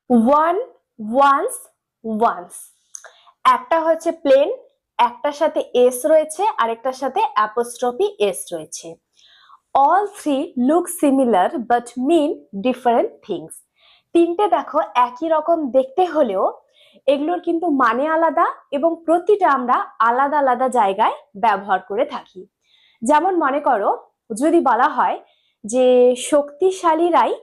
One, once, once. একটা হচ্ছে plane, একটার সাথে এস রয়েছে, আরেকটার সাথে অ্যাপোস্ট্রফি এস রয়েছে। All three look similar but mean different things. তিনটে দেখো একই রকম দেখতে হলেও এগুলোর কিন্তু মানে আলাদা এবং প্রতিটা আমরা আলাদা আলাদা জায়গায় ব্যবহার করে থাকি। যেমন মনে করো, যদি বলা হয় যে শক্তিশালীরাই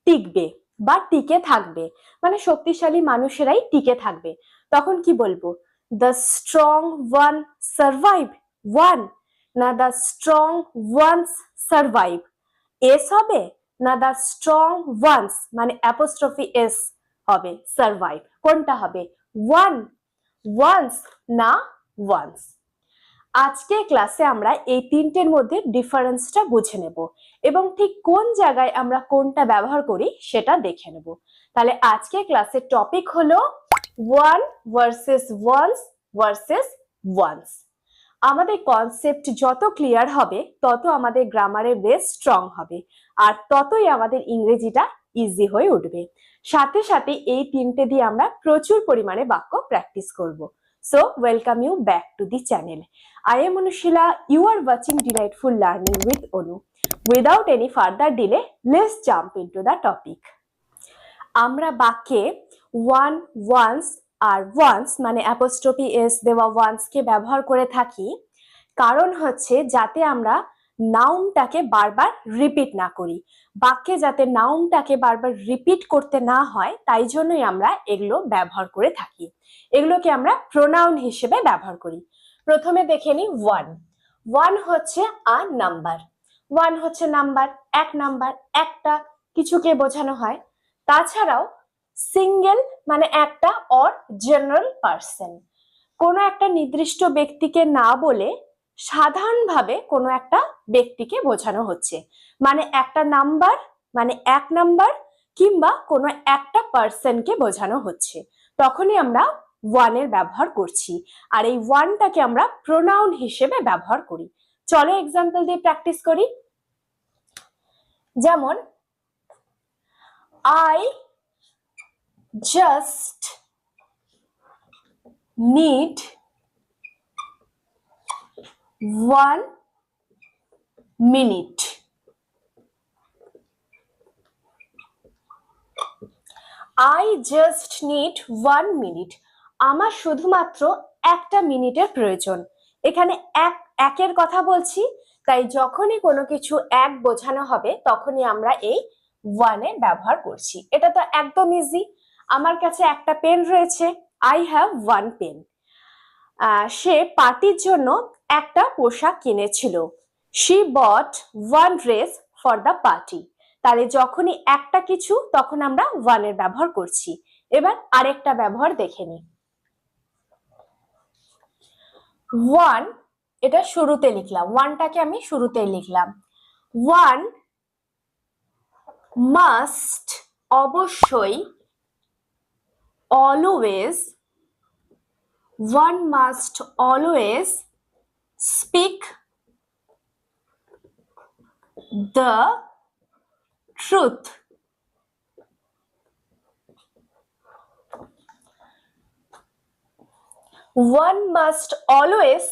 টিকবে বা টিকে থাকবে, মানে শক্তিশালী মানুষেরাই টিকে থাকবে, তখন কি বলবো? The strong one survive one, না the strong ones survive? S হবে না দ্য স্ট্রং ওয়ান্স মানে অ্যাপোস্ট্রফি এস হবে সার্ভাইভ? কোনটা হবে? ওয়ান, ওয়ান্স না ওয়ান্স? আজকে ক্লাসে আমরা এই তিনটের মধ্যে ডিফারেন্সটা বুঝে নেব এবং ঠিক কোন জায়গায় আমরা কোনটা ব্যবহার করি সেটা দেখে নেব। তাহলে আজকে ক্লাসের টপিক হলো one versus ones versus one's. আমাদের কনসেপ্ট যত ক্লিয়ার হবে তত আমাদের গ্রামারের বেস স্ট্রং হবে আর ততই আমাদের ইংরেজিটা ইজি হয়ে উঠবে। সাথে সাথে এই তিনটে দিয়ে আমরা প্রচুর পরিমাণে বাক্য প্র্যাকটিস করব। So welcome you back to the channel. I am Anushila. You are watching Delightful Learning with Onu. Without any further delay, let's jump into the topic. আমরা বাক্যে ওয়ান, ওয়ান্স আর ওয়ান্স মানে অ্যাপোস্ট্রফি এস দেওয়া ওয়ান্সকে ব্যবহার করে থাকি, কারণ হচ্ছে যাতে আমরা নাউনটাকে বারবার রিপিট না করি। বাক্যে যাতে নাউনটাকে বারবার রিপিট করতে না হয়, তাই জন্যই আমরা এগুলো ব্যবহার করে থাকি। এগুলোকে আমরা প্রোনাউন হিসেবে ব্যবহার করি। প্রথমে দেখে নিই ওয়ান। ওয়ান হচ্ছে আ নাম্বার। ওয়ান হচ্ছে নাম্বার, এক নাম্বার, একটা কিছুকে বোঝানো হয়। তাছাড়াও সিঙ্গেল মানে একটা, অর জেনারেল পার্সন, কোনো একটা নির্দিষ্ট ব্যক্তিকে না বলে সাধারণভাবে কোনো একটা ব্যক্তিকে বোঝানো হচ্ছে, মানে একটা নাম্বার মানে এক নাম্বার কিংবা কোনো একটা পার্সনকে বোঝানো হচ্ছে, তখনই আমরা ওয়ানের ব্যবহার করছি। আর এই ওয়ানটাকে আমরা প্রোনাউন হিসেবে ব্যবহার করি। চলো এক্সাম্পল দিয়ে প্র্যাকটিস করি। যেমন I just need 1 minute. I just need 1 minute. আমার শুধুমাত্র একটা মিনিটের প্রয়োজন। এখানে একের কথা বলছি, তাই যখনই কোনো কিছু এক বোঝানো হবে তখনই আমরা এই ওয়ানের ব্যবহার করছি। এটা তো একদম ইজি। আমার কাছে একটা পেন রয়েছে, আই হ্যাভ ওয়ান পেন। সে পার্টির জন্য একটা পোশাক কিনেছিল, she bought one dress for the party. তাহলে যখনই একটা কিছু তখন আমরা ওয়ানের ব্যবহার করছি। এবার আরেকটা ব্যবহার দেখে নিই। ওয়ান, এটা শুরুতে লিখলাম, ওয়ানটাকে আমি শুরুতে লিখলাম। ওয়ান মাস্ট অবশ্যই, always, one must always speak the truth. One must always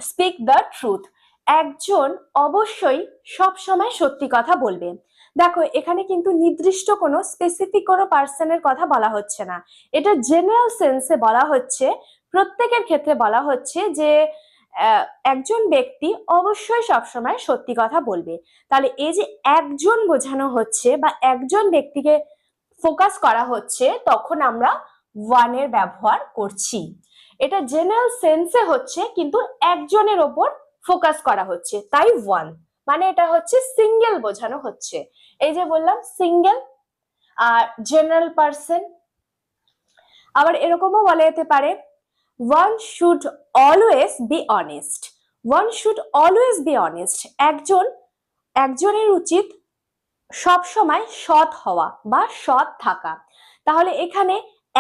speak the truth. একজন অবশ্যই সব সময় সত্যি কথা বলবে। দেখো এখানে কিন্তু নির্দিষ্ট কোনো স্পেসিফিক কোনো পার্সনের কথা বলা হচ্ছে না, এটা জেনারেল সেন্সে বলা হচ্ছে, প্রত্যেকের ক্ষেত্রে বলা হচ্ছে যে একজন ব্যক্তি অবশ্যই সবসময় সত্যি কথা বলবে। তাহলে এই যে একজন বোঝানো হচ্ছে বা একজন ব্যক্তিকে ফোকাস করা হচ্ছে, তখন আমরা ওয়ানের ব্যবহার করছি। এটা জেনারেল সেন্সে হচ্ছে কিন্তু একজনের ওপর ফোকাস করা হচ্ছে, তাই ওয়ান মানে এটা হচ্ছে সিঙ্গেল বোঝানো হচ্ছে। এই যে বললাম সিঙ্গেল আর জেনারেল পার্সন। আবার এরকমও বলা যেতে পারে one should always be honest. One should always be honest. একজনের উচিত সব সময় সৎ হওয়া বা সৎ থাকা। তাহলে এখানে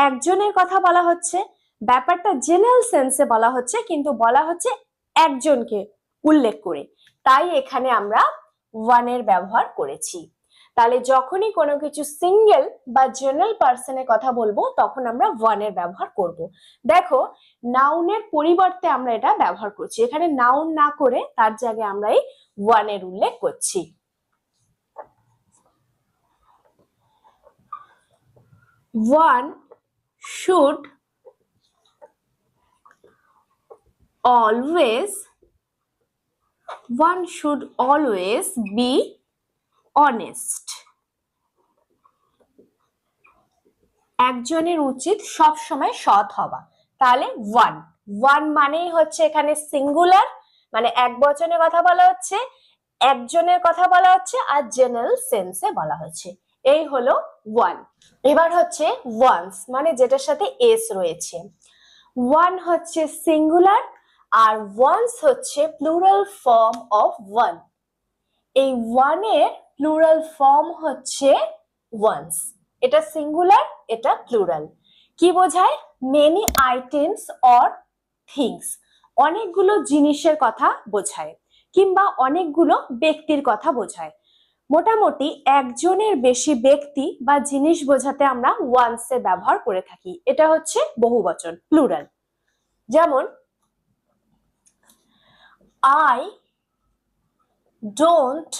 একজনের কথা বলা হচ্ছে, ব্যাপারটা জেনারেল সেন্সে বলা হচ্ছে কিন্তু বলা হচ্ছে একজনকে উল্লেখ করে, তাই এখানে আমরা ওয়ানের ব্যবহার করেছি। তাহলে যখনই কোনো কিছু সিঙ্গেল বা জেনারেল পার্সনের কথা বলবো তখন আমরা ওয়ান এর ব্যবহার করব। দেখো নাউনের পরিবর্তে আমরা এটা ব্যবহার করছি, এখানে নাউন না করে তার জায়গায় আমরা এই ওয়ান এর উল্লেখ করছি। One should always be honest. একজনের উচিত সব সময় সৎ হওয়া। তাহলে ওয়ান মানেই হচ্ছে এখানে সিঙ্গুলার, মানে এক বচনে কথা বলা হচ্ছে, একজনের কথা বলা হচ্ছে, আর জেনারেল সেন্সে বলা হচ্ছে। এই হলো ওয়ান। এবার হচ্ছে ওয়ান্স, মানে যেটার সাথে এস রয়েছে। ওয়ান হচ্ছে সিঙ্গুলার আর ওয়ান্স হচ্ছে প্লুরাল ফর্ম অফ ওয়ান। এই ওয়ানের প্লুরাল ফর্ম হচ্ছে ওয়ান্স। এটা সিঙ্গুলার, এটা প্লুরাল। কি বোঝায়? মেনি আইটেমস অর থিংস, অনেকগুলো জিনিসের কথা বোঝায়, কিংবা অনেকগুলো ব্যক্তির কথা বোঝায়। মোটামুটি একজনের বেশি ব্যক্তি বা জিনিস বোঝাতে আমরা ওয়ান্স এর ব্যবহার করে থাকি। এটা হচ্ছে বহুবচন, প্লুরাল। যেমন I don't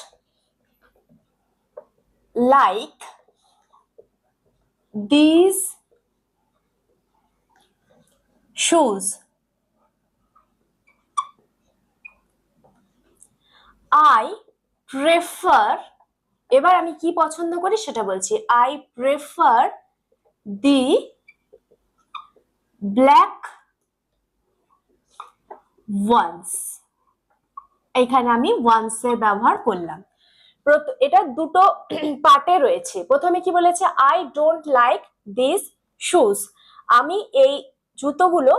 like these shoes. I prefer, এবার আমি কি পছন্দ করি সেটা বলছি। I prefer the black ones. এখানে আমি ওয়ান্স এর ব্যবহার করলাম। এটা দুটো পার্টে রয়েছে। প্রথমে কি বলেছে? I don't like these shoes. আমি এই জুতোগুলো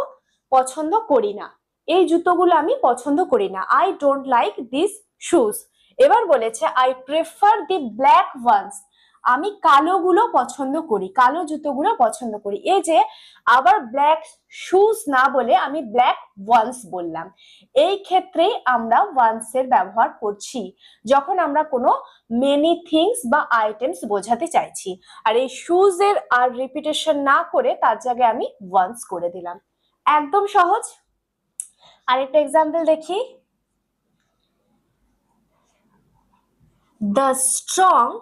পছন্দ করি না, এই জুতোগুলো আমি পছন্দ করি না। I don't like these shoes. এবার বলেছে I prefer the black ones. আমি কালোগুলো পছন্দ করি, কালো জুতোগুলো পছন্দ করি। এই যে আবার ব্ল্যাক শুজ না বলে আমি ব্ল্যাক ওয়ান্স বললাম। এই ক্ষেত্রে আমরা ওয়ান্স এর ব্যবহার করছি যখন আমরা কোনো মেনি থিংস বা আইটেমস বোঝাতে চাইছি। আর এই শুজ এর আর রিপিটেশন না করে তার জায়গায় আমি ওয়ান্স করে দিলাম। একদম সহজ। আরেকটা এক্সাম্পল দেখি। The strong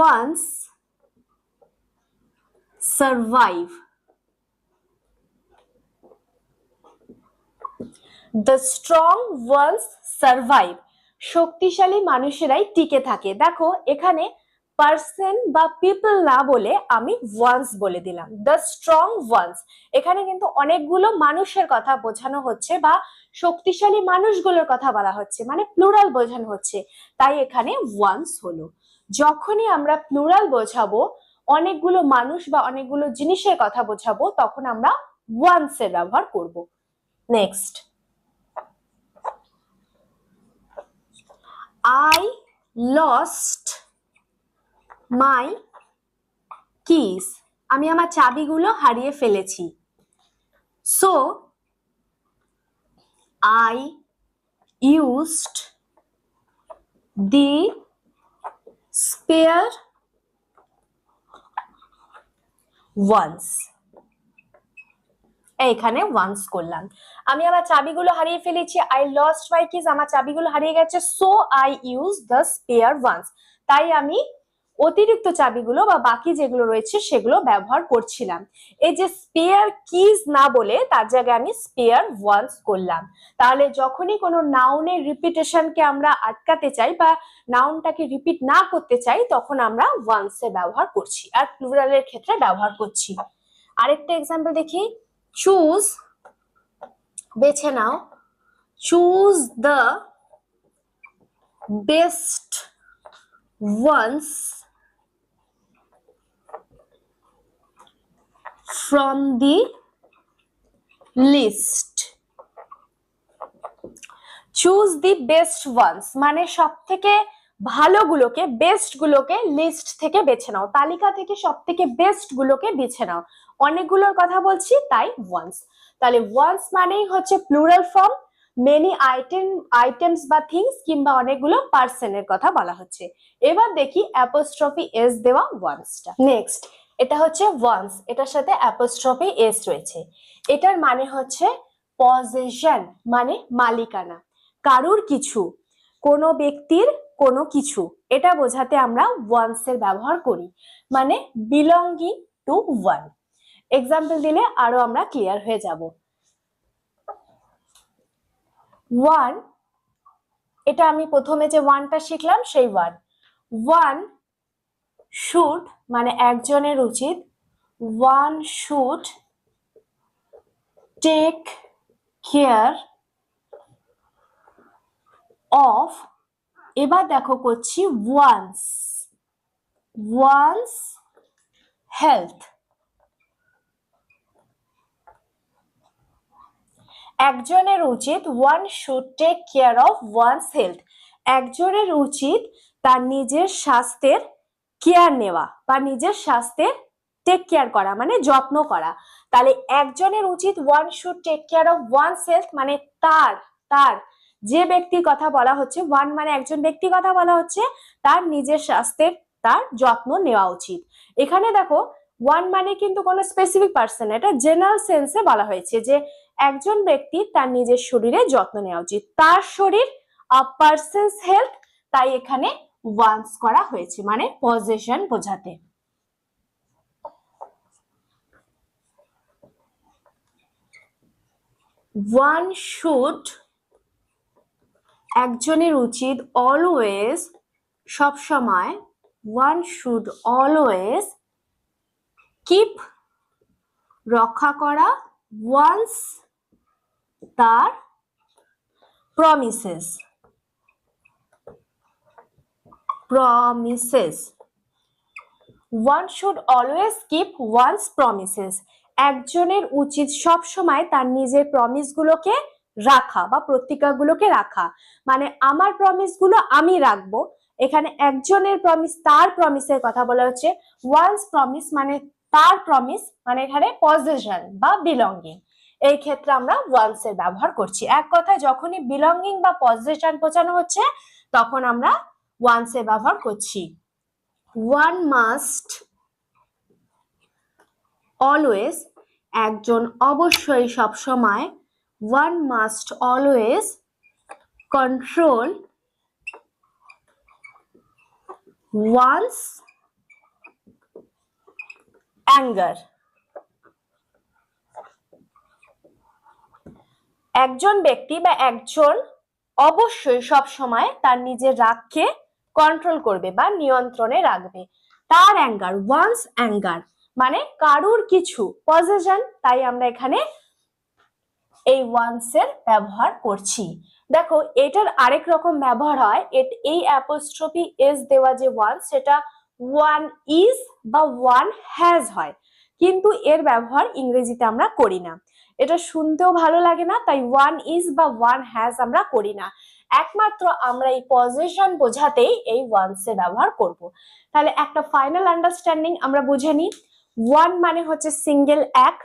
ones survive. The strong ones survive. শক্তিশালী মানুষেরাই টিকে থাকে। দেখো এখানে পার্সন বা পিপল না বলে আমি ওয়ান্স বলে দিলাম, দ্য স্ট্রং ওয়ান্স। এখানে কিন্তু অনেকগুলো মানুষের কথা বোঝানো হচ্ছে বা শক্তিশালী মানুষগুলোর কথা বলা হচ্ছে, মানে প্লুরাল বোঝানো হচ্ছে, তাই এখানে ওয়ান্স হলো। যখনই আমরা প্লুরাল বোঝাবো, অনেকগুলো মানুষ বা অনেকগুলো জিনিসের কথা বোঝাবো, তখন আমরা ওয়ান্স এর ব্যবহার করব। Next, I lost my keys. আমি আমার চাবিগুলো হারিয়ে ফেলেছি। So I used the spare ones. এইখানে ওয়ান্স করলাম। আমি আমার চাবিগুলো হারিয়ে ফেলেছি, I lost my keys, আমার চাবিগুলো হারিয়ে গেছে। So I used the spare ones. তাই আমি অতিরিক্ত চাবিগুলো বা বাকি যেগুলো রয়েছে সেগুলো ব্যবহার করছিলাম। এই যে স্পেয়ার কিজ না বলে তার জায়গায় আমি স্পেয়ার ওয়ান্স করলাম। তাহলে যখনই কোনো নাউনের রিপিটেশনকে আমরা আটকাতে চাই বা নাউনটাকে রিপিট না করতে চাই, তখন আমরা ওয়ান্স এর ব্যবহার করছি, আর প্লুরালের ক্ষেত্রে ব্যবহার করছি। আরেকটা এক্সাম্পল দেখি। চুজ, বেছে নাও। Choose the best ones from the list. Choose the best ones মানে সব থেকে ভালোগুলোকে, বেস্ট গুলোকে লিস্ট থেকে বেছে নাও, তালিকা থেকে সব থেকে বেস্ট গুলোকে বেছে নাও। অনেকগুলোর কথা বলছি তাই ওয়ান্স। তাহলে ওয়ান্স মানেই হচ্ছে প্লুরাল ফর্ম, মেনি আইটেমস বা থিংস কিংবা অনেকগুলো পার্সনের কথা বলা হচ্ছে। এবার দেখি অ্যাপোস্ট্রফি এস দেওয়া ওয়ান্সটা। নেক্সট, এটা হচ্ছে ওয়ান্স, এটার সাথে অ্যাপোস্ট্রফি এস রয়েছে। এটার মানে হচ্ছে পজেশন, মানে মালিকানা, কারুর কিছু, কোনো ব্যক্তির কোনো কিছু, এটা বোঝাতে আমরা ওয়ান্স এর ব্যবহার করি, মানে বিলঙ্গিং টু ওয়ান। এক্সাম্পল দিলে আরো আমরা ক্লিয়ার হয়ে যাব। ওয়ান, এটা আমি প্রথমে যে ওয়ানটা শিখলাম সেই ওয়ান। ওয়ান শুড মানে একজনের উচিত, one should take care of, এবার দেখো করছি ওয়ান্স, ওয়ান্স হেলথ। একজনের উচিত one should take care of one's health, একজনের উচিত তার নিজের স্বাস্থ্যের কেয়ার নেওয়া বা নিজের স্বাস্থ্যের টেক কেয়ার করা মানে যত্ন করা। তাহলে একজনের উচিত one should take care of one's health মানে তার তার যে ব্যক্তির কথা বলা হচ্ছে, ওয়ান মানে একজন ব্যক্তির কথা বলা হচ্ছে, তার নিজের স্বাস্থ্যের তার যত্ন নেওয়া উচিত। এখানে দেখো ওয়ান মানে কিন্তু কোনো স্পেসিফিক পার্সন, এটা জেনারেল সেন্সে বলা হয়েছে যে একজন ব্যক্তি তার নিজের শরীরে যত্ন নেওয়া উচিত, তার শরীর, আ পার্সনস হেলথ, তাই এখানে ওয়ান্স করা হয়েছে মানে পজেশন বোঝাতে। ওয়ান শুড একজনের উচিত, অলওয়েজ সব সময়, ওয়ান শুড অলওয়েজ কিপ রক্ষা করা, ওয়ান্স তার promises, promises. One should always keep one's promises, একজনের উচিত সব সময় তার নিজের প্রমিস গুলোকে রাখা বা প্রতিজ্ঞাগুলোকে রাখা, মানে আমার প্রমিস গুলো আমি রাখবো। এখানে একজনের প্রমিস, তার প্রমিসের কথা বলা হচ্ছে। ওয়ান্স প্রমিস মানে তার প্রমিস, মানে এখানে পজেশন বা বিলঙ্গিং। এই ক্ষেত্রে আমরা ওয়ান্স এর ব্যবহার করছি। এক কথায় যখনই বিলঙ্গিং বা পজেশন বোঝানো হচ্ছে তখন আমরা ওয়ান্স এর ব্যবহার করছি। ওয়ান মাস্ট অলওয়েজ একজন অবশ্যই সব সময়, one must always control one's anger, একজন ব্যক্তি বা একজন অবশ্যই সব সময় তার নিজের রাগকে কন্ট্রোল করবে বা নিয়ন্ত্রণে রাখবে। তার অ্যাঙ্গার, ওয়ান্স অ্যাঙ্গার মানে কারুর কিছু, পজেশন, তাই আমরা এখানে এই ওয়ান্স এর ব্যবহার করছি। দেখো এটার আরেক রকম ব্যবহার হয়, এই অ্যাপোস্ট্রফি এস দেওয়া যে ওয়ান্স সেটা ওয়ান ইজ বা ওয়ান হ্যাজ হয়, কিন্তু এর ব্যবহার ইংরেজিতে আমরা করি না, এটা শুনতেও ভালো লাগে না, তাই ওয়ান ইজ বা ওয়ান হ্যাজ আমরা করি না। একমাত্র আমরা এই পজিশন বোঝাতেই এই ওয়ান্স এর ব্যবহার করব। তাহলে একটা ফাইনাল আন্ডারস্ট্যান্ডিং আমরা বুঝে নিই। ওয়ান মানে হচ্ছে সিঙ্গেল এক,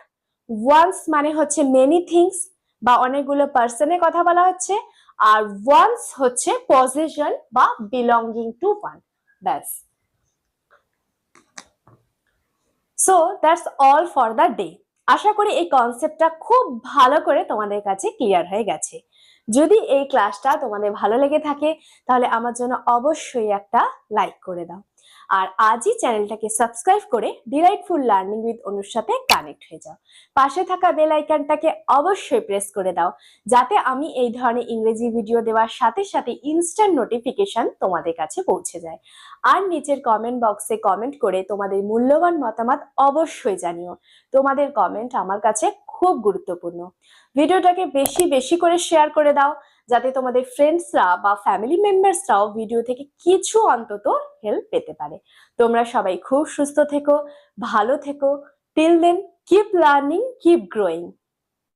ওয়ান্স মানে হচ্ছে মেনি থিংস বা অনেকগুলো পার্সনের কথা বলা হচ্ছে, আর ওয়ান্স হচ্ছে পজিশন বা বিলঙ্গিং টু ওয়ান। ব্যাস। So that's all for the day. আশা করি এই কনসেপ্টটা খুব ভালো করে তোমাদের কাছে ক্লিয়ার হয়ে গেছে। যদি এই ক্লাসটা তোমাদের ভালো লেগে থাকে তাহলে আমার জন্য অবশ্যই একটা লাইক করে দাও, আর আজই চ্যানেলটাকে সাবস্ক্রাইব করে ডিলাইটফুল লার্নিং উইথ অনুর সাথে কানেক্ট হয়ে যাও। পাশে থাকা বেল আইকনটাকে অবশ্যই প্রেস করে দাও যাতে আমি এই ধরনের ইংরেজি ভিডিও দেওয়ার সাথে সাথে ইনস্ট্যান্ট নোটিফিকেশন তোমাদের কাছে পৌঁছে যায়। আর নিচের কমেন্ট বক্সে কমেন্ট করে তোমাদের মূল্যবান মতামত অবশ্যই জানিও। তোমাদের কমেন্ট আমার কাছে খুব গুরুত্বপূর্ণ। ভিডিওটাকে বেশি বেশি করে শেয়ার করে দাও যাতে তোমাদের ফ্রেন্ডসরা বা ফ্যামিলি মেম্বার্সরাও ভিডিও থেকে কিছু অন্তত হেল্প পেতে পারে। তোমরা সবাই খুব সুস্থ থেকো, ভালো থেকো। Till then, keep learning, keep growing.